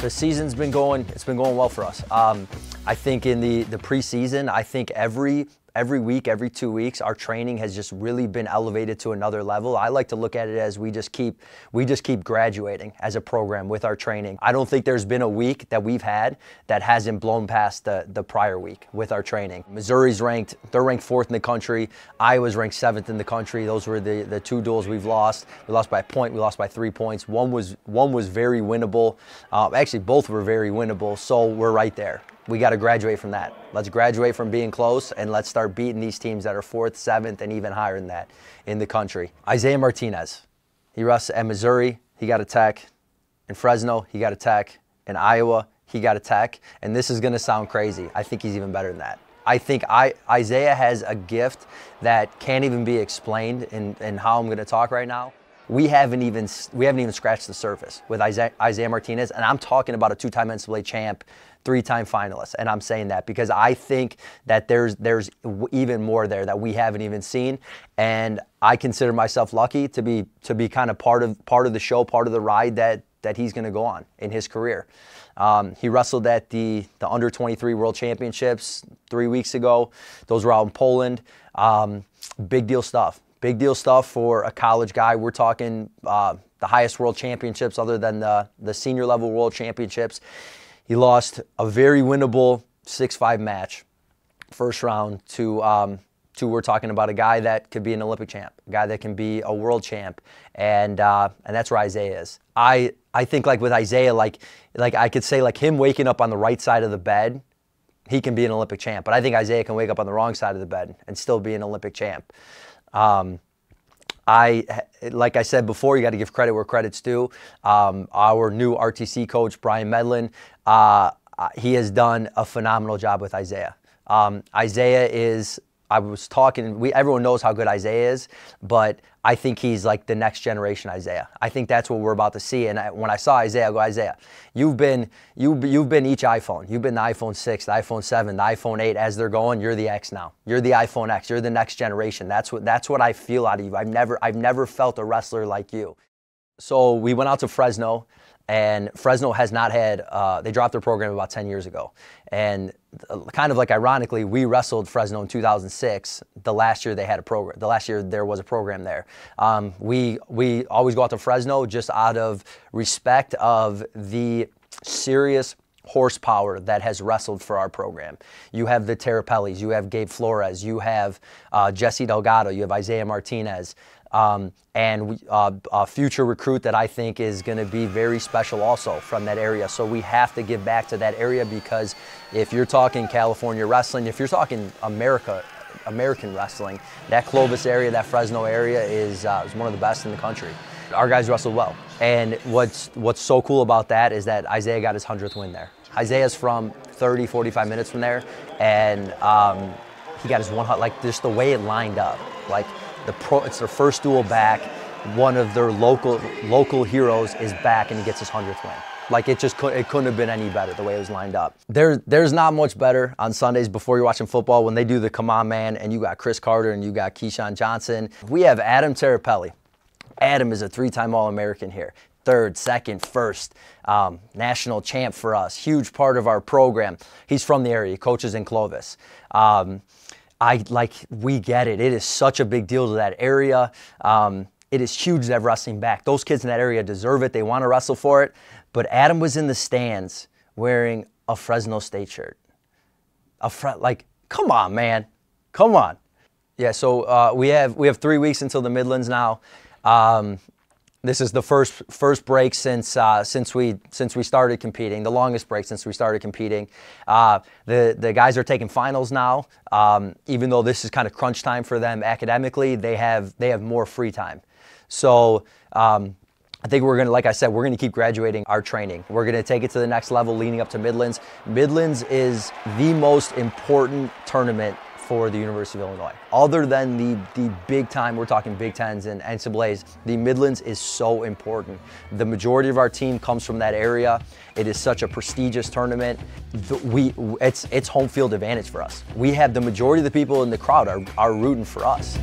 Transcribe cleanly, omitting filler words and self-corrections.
The season's been going, it's been going well for us. I think in the preseason, I think every week, every 2 weeks, our training has just really been elevated to another level. I like to look at it as we just keep graduating as a program with our training. I don't think there's been a week that we've had that hasn't blown past the prior week with our training. Missouri's ranked, they're ranked 4th in the country. Iowa's ranked 7th in the country. Those were the 2 duels we've lost. We lost by a point, we lost by 3 points. One was very winnable. Actually, both were very winnable, so we're right there. We got to graduate from that. Let's graduate from being close and let's start beating these teams that are 4th, 7th, and even higher than that in the country. Isaiah Martinez, he rushed at Missouri, he got a tech. In Fresno, he got a tech. In Iowa, he got a tech. And this is going to sound crazy. I think he's even better than that. I think Isaiah has a gift that can't even be explained in how I'm going to talk right now. We haven't even scratched the surface with Isaiah Martinez, and I'm talking about a 2-time NCAA champ, 3-time finalist, and I'm saying that because I think that there's even more there that we haven't even seen, and I consider myself lucky to be kind of part of the show, part of the ride that he's going to go on in his career. He wrestled at the Under-23 World Championships 3 weeks ago. Those were out in Poland. Big deal stuff. Big deal stuff for a college guy. We're talking the highest world championships other than the senior level world championships. He lost a very winnable 6-5 match, first round to we're talking about a guy that could be an Olympic champ, a guy that can be a world champ, and that's where Isaiah is. I think like with Isaiah, like I could say like him waking up on the right side of the bed, he can be an Olympic champ. But I think Isaiah can wake up on the wrong side of the bed and still be an Olympic champ. Like I said before, you got to give credit where credit's due. Our new RTC coach, Brian Medlin, he has done a phenomenal job with Isaiah. Isaiah is, I was talking, everyone knows how good Isaiah is, but I think he's like the next generation Isaiah. I think that's what we're about to see. And when I saw Isaiah, I go, Isaiah, you've been each iPhone. You've been the iPhone 6, the iPhone 7, the iPhone 8. As they're going, you're the X now. You're the iPhone X. You're the next generation. That's what I feel out of you. I've never felt a wrestler like you. So we went out to Fresno. And Fresno has not had, they dropped their program about 10 years ago. And kind of like ironically, we wrestled Fresno in 2006, the last year they had a program, the last year there was a program there. We always go out to Fresno just out of respect of the serious horsepower that has wrestled for our program. You have the Terrapellis, you have Gabe Flores, you have Jesse Delgado, you have Isaiah Martinez. And a future recruit that I think is going to be very special also from that area. So we have to give back to that area because if you're talking California wrestling, if you're talking American wrestling, that Clovis area, that Fresno area is one of the best in the country. Our guys wrestled well. And what's so cool about that is that Isaiah got his 100th win there. Isaiah's from 30, 45 minutes from there, and he got his 100, like just the way it lined up. Like, it's their first duel back. One of their local heroes is back, and he gets his 100th win. Like it couldn't have been any better the way it was lined up. There's not much better on Sundays before you're watching football when they do the come on man, and you got Chris Carter and you got Keyshawn Johnson. We have Adam Terrapelli. Adam is a 3-time All-American here. 3rd, 2nd, 1st, national champ for us. Huge part of our program. He's from the area. He coaches in Clovis. We get it. It is such a big deal to that area. It is huge to have wrestling back. Those kids in that area deserve it. They want to wrestle for it. But Adam was in the stands wearing a Fresno State shirt. Like, come on, man. Come on. Yeah, so we have 3 weeks until the Midlands now. This is the first break since we started competing, the longest break since we started competing. The guys are taking finals now. Even though this is kind of crunch time for them academically, they have more free time. So I think we're gonna, like I said, we're gonna keep graduating our training. We're gonna take it to the next level leading up to Midlands. Midlands is the most important tournament for the University of Illinois. Other than the big time, we're talking Big Tens and NCAAs, the Midlands is so important. The majority of our team comes from that area. It is such a prestigious tournament. It's home field advantage for us. We have the majority of the people in the crowd are rooting for us.